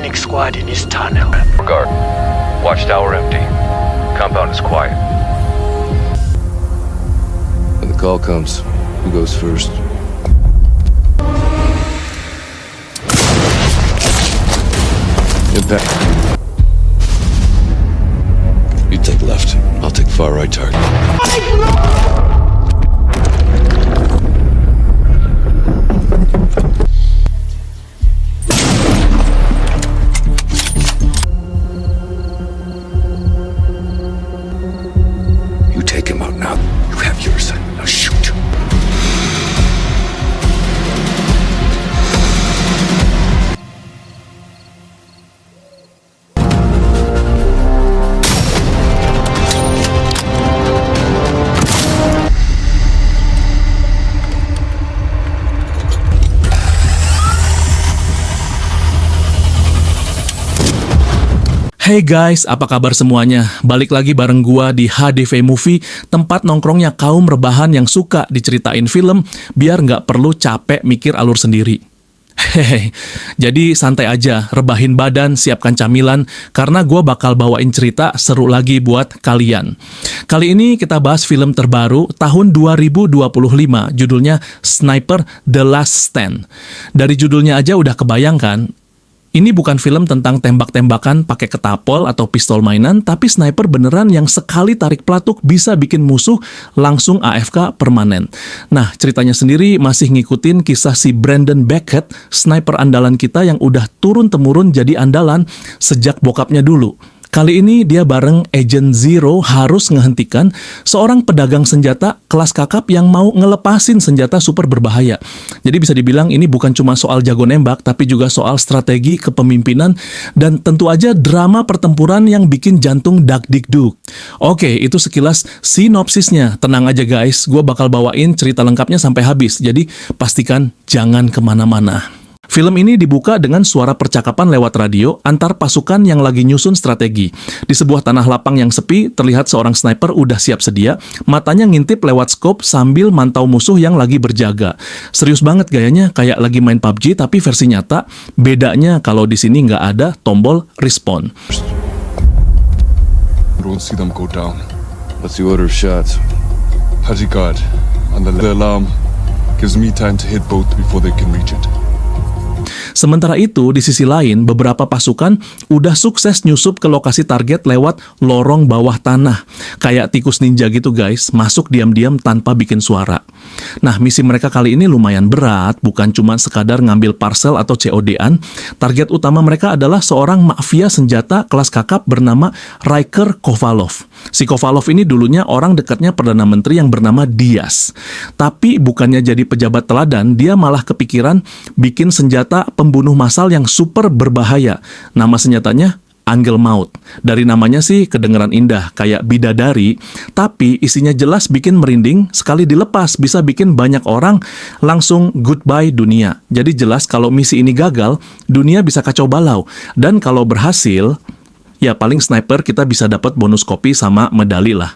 Phoenix squad in his tunnel. Guard. Watchtower empty. Compound is quiet. When the call comes, who goes first? Impact. You take left. I'll take far right target. You take him out now. You have yours. Now shoot. Hey guys, apa kabar semuanya? Balik lagi bareng gua di HDV Movie, tempat nongkrongnya kaum rebahan yang suka diceritain film biar nggak perlu capek mikir alur sendiri. Hehehe, jadi santai aja, rebahin badan, siapkan camilan, karena gua bakal bawain cerita seru lagi buat kalian. Kali ini kita bahas film terbaru tahun 2025, judulnya Sniper: The Last Stand. Dari judulnya aja udah kebayang kan? Ini bukan film tentang tembak-tembakan pakai ketapol atau pistol mainan, tapi sniper beneran yang sekali tarik pelatuk bisa bikin musuh langsung AFK permanen. Nah, ceritanya sendiri masih ngikutin kisah si Brandon Beckett, sniper andalan kita yang udah turun-temurun jadi andalan sejak bokapnya dulu. Kali ini dia bareng Agent Zero harus ngehentikan seorang pedagang senjata kelas kakap yang mau ngelepasin senjata super berbahaya. Jadi bisa dibilang ini bukan cuma soal jago nembak, tapi juga soal strategi kepemimpinan dan tentu aja drama pertempuran yang bikin jantung dak-dik-duk. Oke, itu sekilas sinopsisnya. Tenang aja guys, gue bakal bawain cerita lengkapnya sampai habis, jadi pastikan jangan kemana-mana. Film ini dibuka dengan suara percakapan lewat radio antar pasukan yang lagi nyusun strategi. Di sebuah tanah lapang yang sepi, terlihat seorang sniper udah siap sedia, matanya ngintip lewat scope sambil mantau musuh yang lagi berjaga. Serius banget gayanya, kayak lagi main PUBG tapi versi nyata. Bedanya kalau di sini nggak ada tombol respawn. Don't see them go down. What's the order of shots? Haji guard, and the alarm gives me time to hit both before they can reach it. Sementara itu, di sisi lain, beberapa pasukan udah sukses nyusup ke lokasi target lewat lorong bawah tanah. Kayak tikus ninja gitu guys, masuk diam-diam tanpa bikin suara. Nah, misi mereka kali ini lumayan berat, bukan cuma sekadar ngambil parcel atau COD-an. Target utama mereka adalah seorang mafia senjata kelas kakap bernama Riker Kovalov. Si Kovalov ini dulunya orang dekatnya Perdana Menteri yang bernama Diaz. Tapi bukannya jadi pejabat teladan, dia malah kepikiran bikin senjata pembunuh massal yang super berbahaya. Nama senjatanya Angel Maut. Dari namanya sih kedengeran indah, kayak bidadari, tapi isinya jelas bikin merinding, sekali dilepas bisa bikin banyak orang langsung goodbye dunia. Jadi jelas kalau misi ini gagal, dunia bisa kacau balau. Dan kalau berhasil, ya paling sniper kita bisa dapat bonus kopi sama medali lah.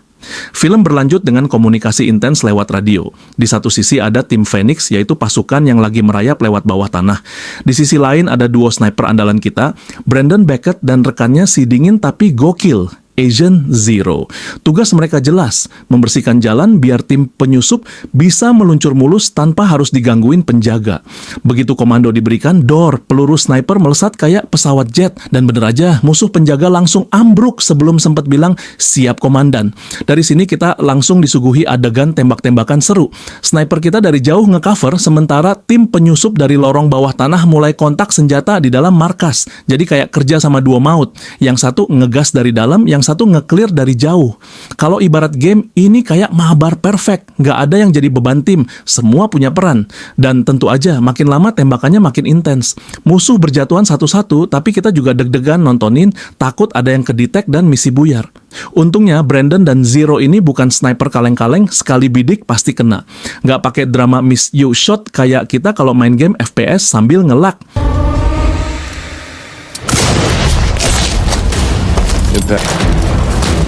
Film berlanjut dengan komunikasi intens lewat radio. Di satu sisi ada tim Phoenix, yaitu pasukan yang lagi merayap lewat bawah tanah. Di sisi lain ada duo sniper andalan kita, Brandon Beckett dan rekannya si dingin tapi gokil, Agent Zero. Tugas mereka jelas, membersihkan jalan biar tim penyusup bisa meluncur mulus tanpa harus digangguin penjaga. Begitu komando diberikan, dor, peluru sniper melesat kayak pesawat jet. Dan bener aja, musuh penjaga langsung ambruk sebelum sempat bilang, siap komandan. Dari sini kita langsung disuguhi adegan tembak-tembakan seru. Sniper kita dari jauh ngecover, sementara tim penyusup dari lorong bawah tanah mulai kontak senjata di dalam markas. Jadi kayak kerja sama dua maut. Yang satu ngegas dari dalam, yang satu nge-clear dari jauh. Kalau ibarat game, ini kayak mabar perfect. Nggak ada yang jadi beban tim. Semua punya peran. Dan tentu aja, makin lama tembakannya makin intens. Musuh berjatuhan satu-satu, tapi kita juga deg-degan nontonin, takut ada yang kedetek dan misi buyar. Untungnya, Brandon dan Zero ini bukan sniper kaleng-kaleng, sekali bidik pasti kena. Nggak pakai drama miss you shot kayak kita kalau main game FPS sambil ngelak.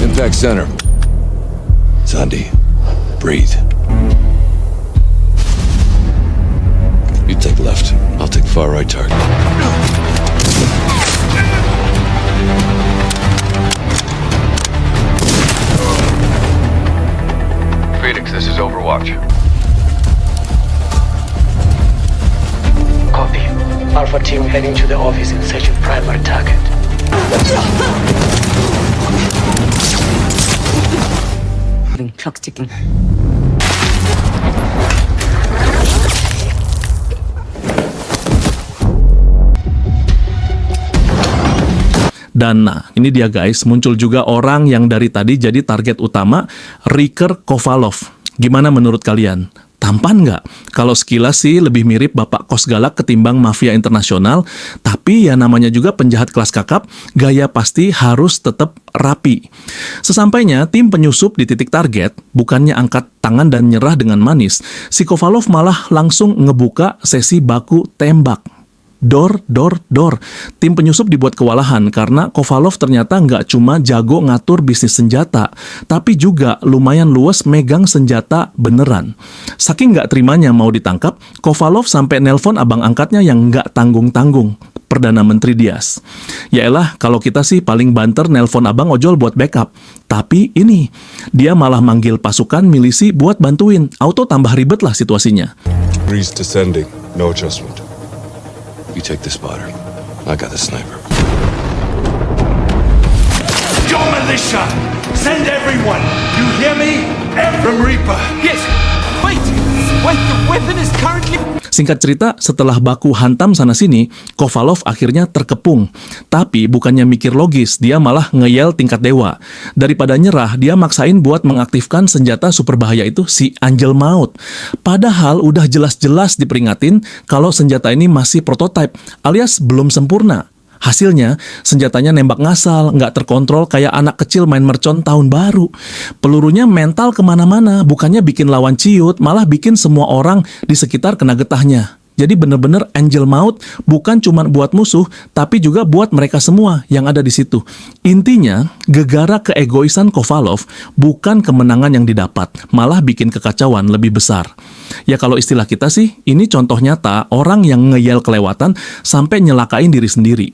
Impact center. Sandy, breathe. You take left. I'll take far right target. This is Overwatch. Copy. Alpha team heading to the office in search of primary target. Clock's ticking. Dan nah, ini dia guys, muncul juga orang yang dari tadi jadi target utama, Riker Kovalov. Gimana menurut kalian? Tampan nggak? Kalau sekilas sih lebih mirip Bapak Kos Galak ketimbang mafia internasional, tapi ya namanya juga penjahat kelas kakap, gaya pasti harus tetap rapi. Sesampainya tim penyusup di titik target, bukannya angkat tangan dan nyerah dengan manis, si Kovalov malah langsung ngebuka sesi baku tembak. Dor. Tim penyusup dibuat kewalahan karena Kovalov ternyata nggak cuma jago ngatur bisnis senjata, tapi juga lumayan luas megang senjata beneran. Saking nggak terimanya mau ditangkap, Kovalov sampai nelpon abang angkatnya yang nggak tanggung-tanggung, Perdana Menteri Diaz. Yaelah, kalau kita sih paling banter nelpon abang ojol buat backup. Tapi ini, dia malah manggil pasukan milisi buat bantuin. Auto tambah ribet lah situasinya. Breeze descending. No adjustment. You take the spotter. I got the sniper. Your militia! Send everyone! You hear me? From Reaper! Yes! Wait! The weapon is currently... Singkat cerita, setelah baku hantam sana-sini, Kovalov akhirnya terkepung. Tapi bukannya mikir logis, dia malah ngeyel tingkat dewa. Daripada nyerah, dia maksain buat mengaktifkan senjata super bahaya itu, si Angel Maut. Padahal udah jelas-jelas diperingatin kalau senjata ini masih prototipe, alias belum sempurna. Hasilnya, senjatanya nembak ngasal, nggak terkontrol kayak anak kecil main mercon tahun baru. Pelurunya mental kemana-mana, bukannya bikin lawan ciut, malah bikin semua orang di sekitar kena getahnya. Jadi bener-bener Angel Maut bukan cuma buat musuh, tapi juga buat mereka semua yang ada di situ. Intinya, gegara keegoisan Kovalov bukan kemenangan yang didapat, malah bikin kekacauan lebih besar. Ya kalau istilah kita sih, ini contoh nyata orang yang ngeyel kelewatan sampai nyelakain diri sendiri.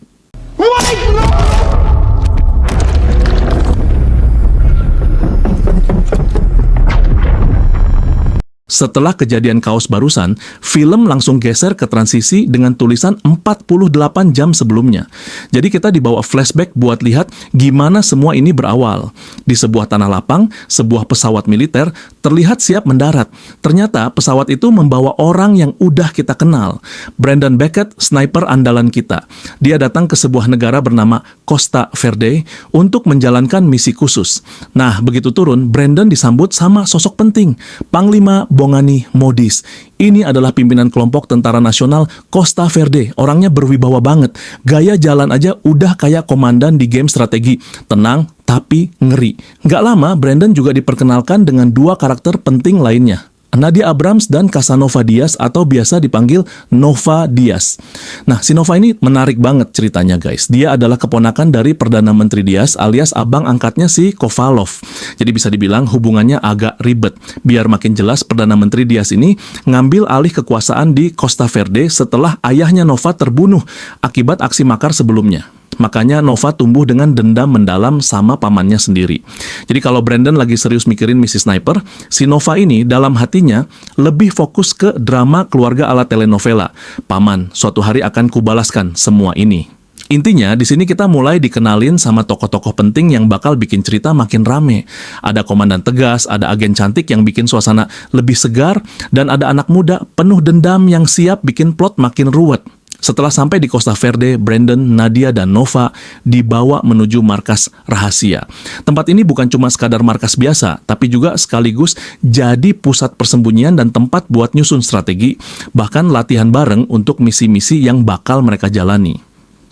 Setelah kejadian kaos barusan, film langsung geser ke transisi dengan tulisan 48 jam sebelumnya. Jadi kita dibawa flashback buat lihat gimana semua ini berawal. Di sebuah tanah lapang, sebuah pesawat militer terlihat siap mendarat. Ternyata pesawat itu membawa orang yang udah kita kenal. Brandon Beckett, sniper andalan kita. Dia datang ke sebuah negara bernama Costa Verde untuk menjalankan misi khusus. Nah, begitu turun, Brandon disambut sama sosok penting, Panglima Bongani Modis. Ini adalah pimpinan kelompok tentara nasional Costa Verde. Orangnya berwibawa banget. Gaya jalan aja udah kayak komandan di game strategi. Tenang, tapi ngeri. Nggak lama, Brandon juga diperkenalkan dengan dua karakter penting lainnya. Nadia Abrams dan Casanova Diaz atau biasa dipanggil Nova Diaz. Nah, si Nova ini menarik banget ceritanya guys. Dia adalah keponakan dari Perdana Menteri Diaz alias abang angkatnya si Kovalov. Jadi bisa dibilang hubungannya agak ribet. Biar makin jelas, Perdana Menteri Diaz ini ngambil alih kekuasaan di Costa Verde setelah ayahnya Nova terbunuh akibat aksi makar sebelumnya. Makanya Nova tumbuh dengan dendam mendalam sama pamannya sendiri. Jadi kalau Brandon lagi serius mikirin misi sniper, si Nova ini dalam hatinya lebih fokus ke drama keluarga ala telenovela. Paman, suatu hari akan kubalaskan semua ini. Intinya, di sini kita mulai dikenalin sama tokoh-tokoh penting yang bakal bikin cerita makin rame. Ada komandan tegas, ada agen cantik yang bikin suasana lebih segar, dan ada anak muda penuh dendam yang siap bikin plot makin ruwet. Setelah sampai di Costa Verde, Brandon, Nadia, dan Nova dibawa menuju markas rahasia. Tempat ini bukan cuma sekadar markas biasa, tapi juga sekaligus jadi pusat persembunyian dan tempat buat nyusun strategi, bahkan latihan bareng untuk misi-misi yang bakal mereka jalani.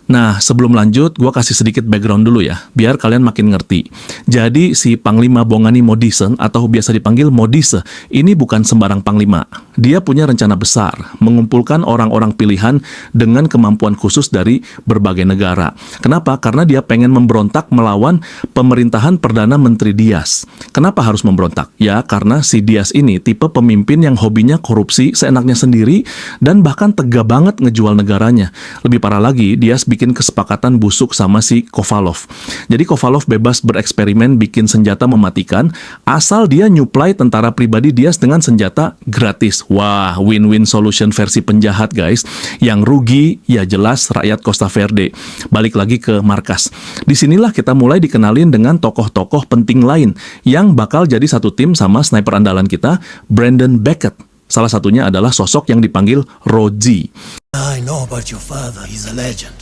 Nah, sebelum lanjut, gue kasih sedikit background dulu ya, biar kalian makin ngerti. Jadi, si Panglima Bongani Modisen, atau biasa dipanggil Modise, ini bukan sembarang panglima. Dia punya rencana besar, mengumpulkan orang-orang pilihan dengan kemampuan khusus dari berbagai negara. Kenapa? Karena dia pengen memberontak melawan pemerintahan Perdana Menteri Diaz. Kenapa harus memberontak? Ya, karena si Diaz ini tipe pemimpin yang hobinya korupsi seenaknya sendiri, dan bahkan tega banget ngejual negaranya. Lebih parah lagi, Diaz bikin kesepakatan busuk sama si Kovalov. Jadi Kovalov bebas bereksperimen bikin senjata mematikan, asal dia nyuplai tentara pribadi Diaz dengan senjata gratis. Wah, win-win solution versi penjahat guys. Yang rugi ya jelas rakyat Costa Verde. Balik lagi ke markas. Disinilah kita mulai dikenalin dengan tokoh-tokoh penting lain yang bakal jadi satu tim sama sniper andalan kita, Brandon Beckett. Salah satunya adalah sosok yang dipanggil Rosie. I know about your father. He's a legend.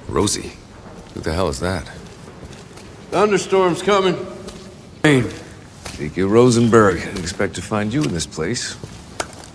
Rosie? Who the hell is that? Thunderstorm's coming. Rain. Vicky Rosenberg. Didn't expect to find you in this place.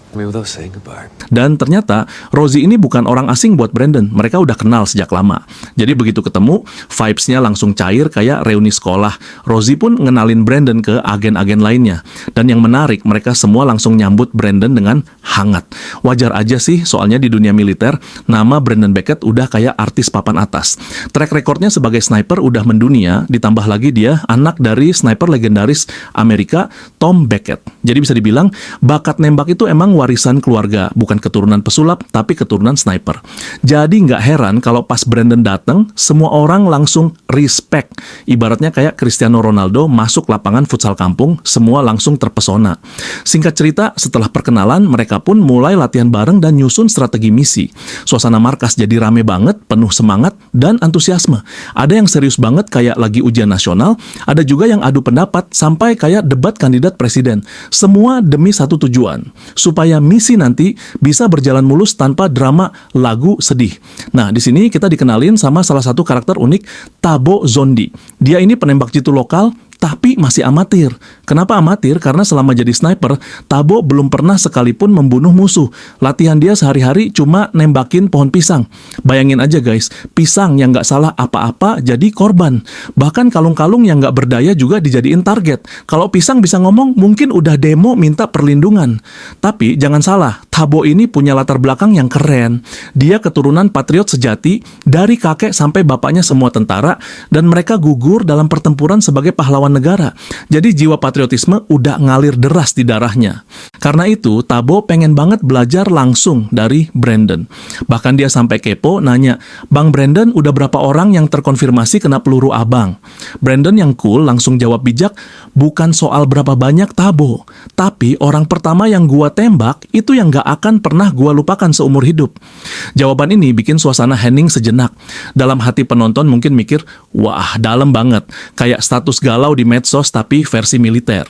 I mean, without saying goodbye. Dan ternyata Rosie ini bukan orang asing buat Brandon. Mereka udah kenal sejak lama. Jadi begitu ketemu, vibes-nya langsung cair kayak reuni sekolah. Rosie pun ngenalin Brandon ke agen-agen lainnya. Dan yang menarik, mereka semua langsung nyambut Brandon dengan hangat. Wajar aja sih, soalnya di dunia militer, nama Brandon Beckett udah kayak artis papan atas. Track recordnya sebagai sniper udah mendunia, ditambah lagi dia anak dari sniper legendaris Amerika, Tom Beckett. Jadi bisa dibilang, bakat nembak itu emang warisan keluarga, bukan keturunan pesulap, tapi keturunan sniper. Jadi nggak heran kalau pas Brandon datang, semua orang langsung respect. Ibaratnya kayak Cristiano Ronaldo masuk lapangan futsal kampung, semua langsung terpesona. Singkat cerita, setelah perkenalan, mereka pun mulai latihan bareng dan nyusun strategi misi. Suasana markas jadi rame banget, penuh semangat dan antusiasme. Ada yang serius banget kayak lagi ujian nasional, ada juga yang adu pendapat sampai kayak debat kandidat presiden. Semua demi satu tujuan, supaya misi nanti bisa berjalan mulus tanpa drama lagu sedih. Nah, di sini kita dikenalin sama salah satu karakter unik, Tabo Zondi. Dia ini penembak jitu lokal, tapi masih amatir. Kenapa amatir? Karena selama jadi sniper, Tabo belum pernah sekalipun membunuh musuh. Latihan dia sehari-hari cuma nembakin pohon pisang. Bayangin aja guys, pisang yang nggak salah apa-apa jadi korban. Bahkan kalung-kalung yang nggak berdaya juga dijadiin target. Kalau pisang bisa ngomong, mungkin udah demo minta perlindungan. Tapi jangan salah, Tabo ini punya latar belakang yang keren. Dia keturunan patriot sejati, dari kakek sampai bapaknya semua tentara, dan mereka gugur dalam pertempuran sebagai pahlawan negara. Jadi jiwa patriotisme udah ngalir deras di darahnya. Karena itu, Tabo pengen banget belajar langsung dari Brandon. Bahkan dia sampai kepo nanya, "Bang Brandon, udah berapa orang yang terkonfirmasi kena peluru abang?" Brandon yang cool langsung jawab bijak, "Bukan soal berapa banyak, Tabo. Tapi orang pertama yang gua tembak, itu yang gak akan pernah gua lupakan seumur hidup." Jawaban ini bikin suasana hening sejenak. Dalam hati penonton mungkin mikir, wah dalam banget. Kayak status galau di medsos tapi versi militer.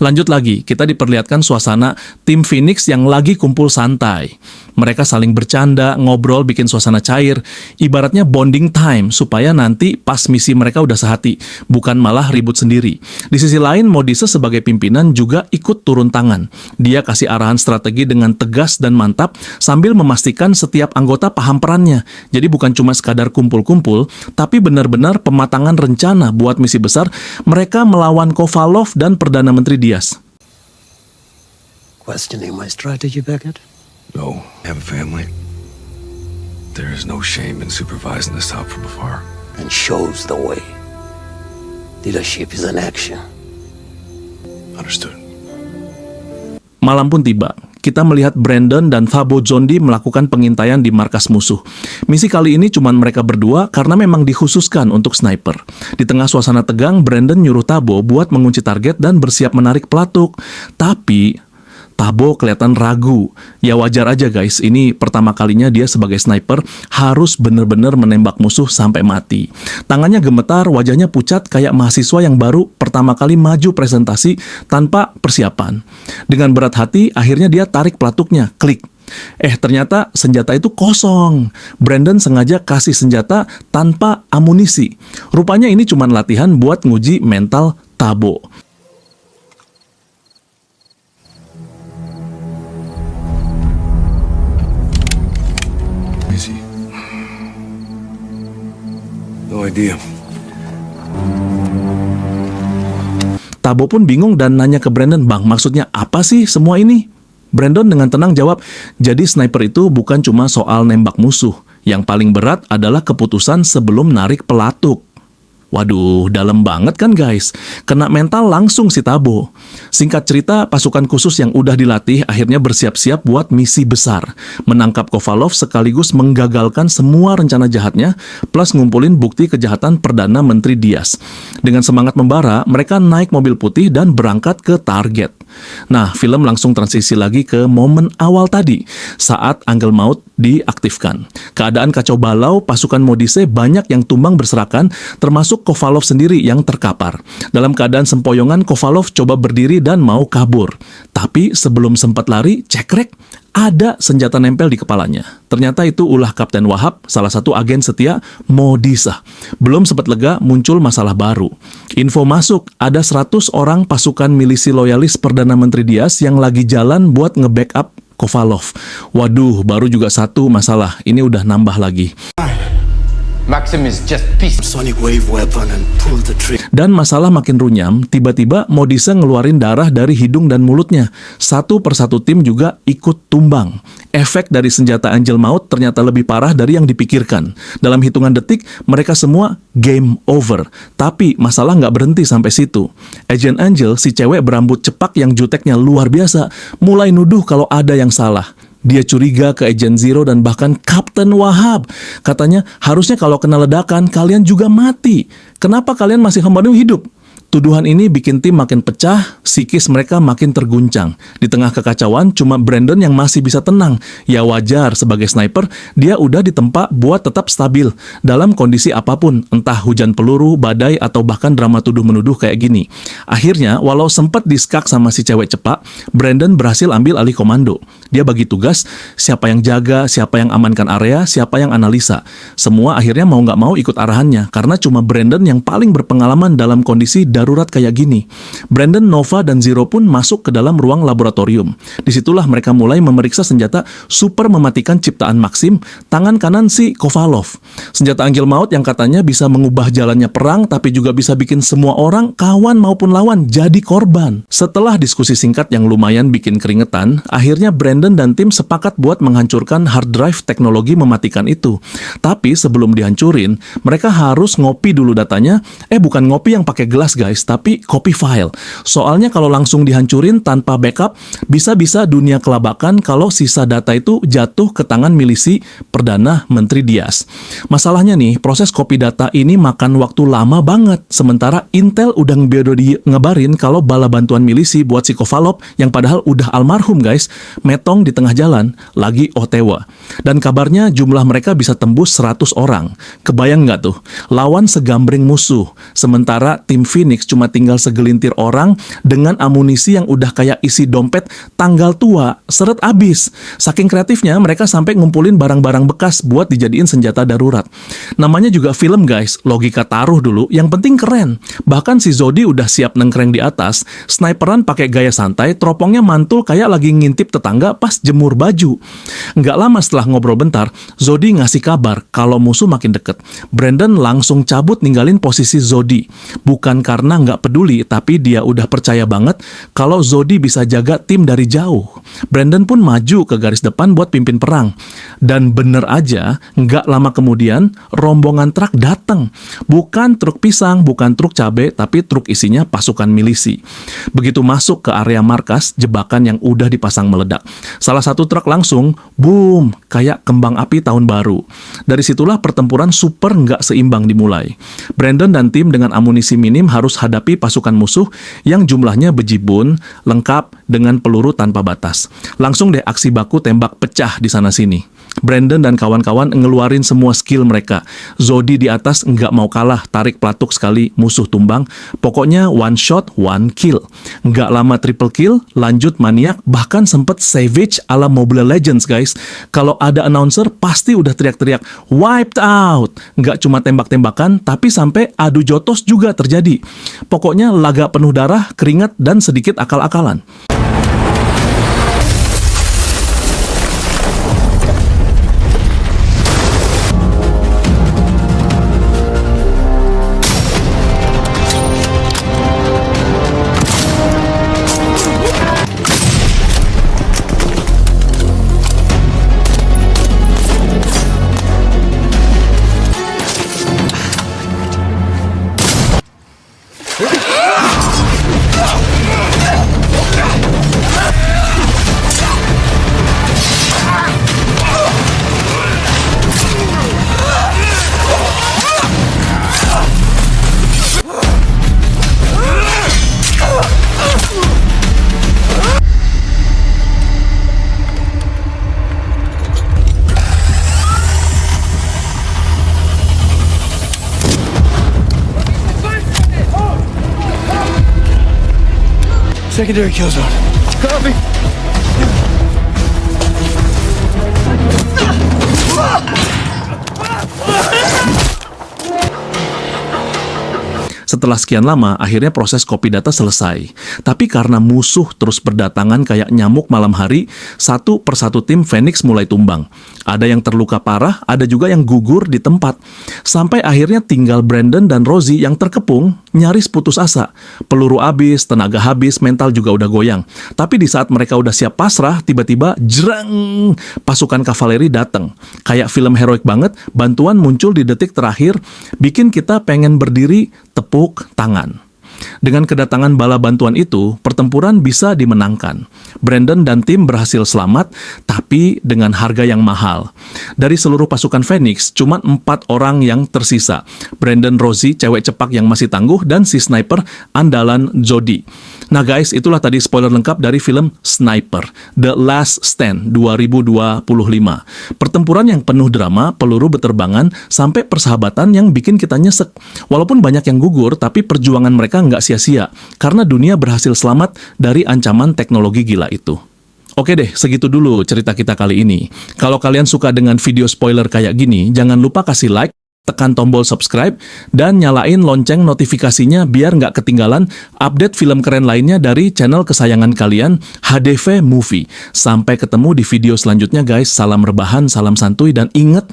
Lanjut lagi, kita diperlihatkan suasana tim Phoenix yang lagi kumpul santai. Mereka saling bercanda, ngobrol, bikin suasana cair. Ibaratnya bonding time supaya nanti pas misi mereka udah sehati, bukan malah ribut sendiri. Di sisi lain, Modise sebagai pimpinan juga ikut turun tangan. Dia kasih arahan strategi dengan tegas dan mantap sambil memastikan setiap anggota paham perannya. Jadi bukan cuma sekadar kumpul-kumpul, tapi benar-benar pematangan rencana buat misi besar mereka melawan Kovalov dan Perdana Menteri Diaz. Questioning my strategy, Beckett? No, I have a family. There is no shame in supervising this out from afar. And shows the way. Leadership is an action. Understood. Malam pun tiba. Kita melihat Brandon dan Tabo Zondi melakukan pengintaian di markas musuh. Misi kali ini cuma mereka berdua karena memang dikhususkan untuk sniper. Di tengah suasana tegang, Brandon nyuruh Tabo buat mengunci target dan bersiap menarik pelatuk. Tapi Tabo kelihatan ragu. Ya wajar aja guys, ini pertama kalinya dia sebagai sniper harus bener-bener menembak musuh sampai mati. Tangannya gemetar, wajahnya pucat kayak mahasiswa yang baru pertama kali maju presentasi tanpa persiapan. Dengan berat hati, akhirnya dia tarik pelatuknya, klik. Ternyata senjata itu kosong. Brandon sengaja kasih senjata tanpa amunisi. Rupanya ini cuma latihan buat nguji mental Tabo. No idea. Tabo pun bingung dan nanya ke Brandon, "Bang, maksudnya apa sih semua ini?" Brandon dengan tenang jawab, "Jadi sniper itu bukan cuma soal nembak musuh. Yang paling berat adalah keputusan sebelum narik pelatuk." Waduh, dalam banget kan guys. Kena mental langsung si Tabo. Singkat cerita, pasukan khusus yang udah dilatih akhirnya bersiap-siap buat misi besar. Menangkap Kovalov sekaligus menggagalkan semua rencana jahatnya, plus ngumpulin bukti kejahatan Perdana Menteri Diaz. Dengan semangat membara, mereka naik mobil putih dan berangkat ke target. Nah, film langsung transisi lagi ke momen awal tadi, saat Angeln Maut diaktifkan. Keadaan kacau balau, pasukan Modise banyak yang tumbang berserakan, termasuk Kovalov sendiri yang terkapar. Dalam keadaan sempoyongan, Kovalov coba berdiri dan mau kabur. Tapi sebelum sempat lari, cekrek, ada senjata nempel di kepalanya. Ternyata itu ulah Kapten Wahab, salah satu agen setia Modisa. Belum sempat lega, muncul masalah baru. Info masuk, ada 100 orang pasukan milisi loyalis Perdana Menteri Diaz yang lagi jalan buat nge-backup Kovalov. Waduh, baru juga satu masalah. Ini udah nambah lagi. Maxim is just peace. Sonic wave weapon and pull the trigger. Dan masalah makin runyam, tiba-tiba Modisa ngeluarin darah dari hidung dan mulutnya. Satu persatu tim juga ikut tumbang. Efek dari senjata Angeln Maut ternyata lebih parah dari yang dipikirkan. Dalam hitungan detik, mereka semua game over. Tapi masalah nggak berhenti sampai situ. Agent Angel, si cewek berambut cepak yang juteknya luar biasa, mulai nuduh kalau ada yang salah. Dia curiga ke Agent Zero dan bahkan Kapten Wahab. Katanya, harusnya kalau kena ledakan, kalian juga mati. Kenapa kalian masih kembali hidup? Tuduhan ini bikin tim makin pecah, psikis mereka makin terguncang. Di tengah kekacauan, cuma Brandon yang masih bisa tenang. Ya wajar, sebagai sniper, dia udah ditempa buat tetap stabil dalam kondisi apapun, entah hujan peluru, badai, atau bahkan drama tuduh-menuduh kayak gini. Akhirnya, walau sempat diskak sama si cewek cepak, Brandon berhasil ambil alih komando. Dia bagi tugas, siapa yang jaga, siapa yang amankan area, siapa yang analisa. Semua akhirnya mau nggak mau ikut arahannya, karena cuma Brandon yang paling berpengalaman dalam kondisi darurat kayak gini. Brandon, Nova, dan Zero pun masuk ke dalam ruang laboratorium. Disitulah mereka mulai memeriksa senjata super mematikan ciptaan Maxim, tangan kanan si Kovalov. Senjata Angeln Maut yang katanya bisa mengubah jalannya perang, tapi juga bisa bikin semua orang, kawan maupun lawan, jadi korban. Setelah diskusi singkat yang lumayan bikin keringetan, akhirnya Brandon dan tim sepakat buat menghancurkan hard drive teknologi mematikan itu. Tapi sebelum dihancurin, mereka harus ngopi dulu datanya. Bukan ngopi yang pakai gelas guys, tapi copy file. Soalnya kalau langsung dihancurin tanpa backup, bisa-bisa dunia kelabakan kalau sisa data itu jatuh ke tangan milisi Perdana Menteri Diaz. Masalahnya nih, proses copy data ini makan waktu lama banget. Sementara Intel udah ngebarin kalau bala bantuan milisi buat si Kovalov yang padahal udah almarhum guys, metong di tengah jalan, lagi OTW. Dan kabarnya jumlah mereka bisa tembus 100 orang. Kebayang nggak tuh? Lawan segambreng musuh. Sementara tim Phoenix cuma tinggal segelintir orang dengan amunisi yang udah kayak isi dompet tanggal tua, seret abis. Saking kreatifnya mereka sampai ngumpulin barang-barang bekas buat dijadiin senjata darurat. Namanya juga film guys, logika taruh dulu, yang penting keren. Bahkan si Zodi udah siap nengkreng di atas, sniperan pakai gaya santai, teropongnya mantul kayak lagi ngintip tetangga pas jemur baju. Nggak lama setelah ngobrol bentar, Zodi ngasih kabar kalau musuh makin deket. Brandon langsung cabut ninggalin posisi Zodi. Bukan karena nggak peduli, tapi dia udah percaya banget kalau Zodi bisa jaga tim dari jauh. Brandon pun maju ke garis depan buat pimpin perang. Dan bener aja, nggak lama kemudian, rombongan truk datang. Bukan truk pisang, bukan truk cabai, tapi truk isinya pasukan milisi. Begitu masuk ke area markas, jebakan yang udah dipasang meledak. Salah satu truk langsung, boom, kayak kembang api tahun baru. Dari situlah pertempuran super nggak seimbang dimulai. Brandon dan tim dengan amunisi minim harus hadapi pasukan musuh yang jumlahnya bejibun, lengkap dengan peluru tanpa batas. Langsung deh aksi baku tembak pecah di sana-sini. Brandon dan kawan-kawan ngeluarin semua skill mereka. Zodi di atas nggak mau kalah, tarik pelatuk sekali, musuh tumbang. Pokoknya one shot, one kill. Nggak lama triple kill, lanjut maniak, bahkan sempet savage ala Mobile Legends guys. Kalau ada announcer pasti udah teriak-teriak, wiped out. Nggak cuma tembak-tembakan, tapi sampai adu jotos juga terjadi. Pokoknya laga penuh darah, keringat, dan sedikit akal-akalan. Secondary kill zone. Copy. Setelah sekian lama, akhirnya proses copy data selesai. Tapi karena musuh terus berdatangan kayak nyamuk malam hari, satu persatu tim Phoenix mulai tumbang. Ada yang terluka parah, ada juga yang gugur di tempat. Sampai akhirnya tinggal Brandon dan Rosie yang terkepung, nyaris putus asa. Peluru habis, tenaga habis, mental juga udah goyang. Tapi di saat mereka udah siap pasrah, tiba-tiba jreng, pasukan kavaleri datang. Kayak film heroik banget, bantuan muncul di detik terakhir, bikin kita pengen berdiri tepuk tangan. Dengan kedatangan bala bantuan itu, pertempuran bisa dimenangkan. Brandon dan tim berhasil selamat, tapi dengan harga yang mahal. Dari seluruh pasukan Phoenix, cuma 4 orang yang tersisa. Brandon, Rosie, cewek cepak yang masih tangguh, dan si sniper andalan Jody. Nah guys, itulah tadi spoiler lengkap dari film Sniper, The Last Stand 2025. Pertempuran yang penuh drama, peluru beterbangan, sampai persahabatan yang bikin kita nyesek. Walaupun banyak yang gugur, tapi perjuangan mereka nggak sia-sia, karena dunia berhasil selamat dari ancaman teknologi gila itu. Oke deh, segitu dulu cerita kita kali ini. Kalau kalian suka dengan video spoiler kayak gini, jangan lupa kasih like, tekan tombol subscribe, dan nyalain lonceng notifikasinya biar nggak ketinggalan update film keren lainnya dari channel kesayangan kalian, HDV Movie. Sampai ketemu di video selanjutnya guys, salam rebahan, salam santuy, dan inget,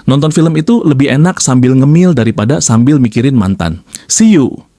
nonton film itu lebih enak sambil ngemil daripada sambil mikirin mantan. See you!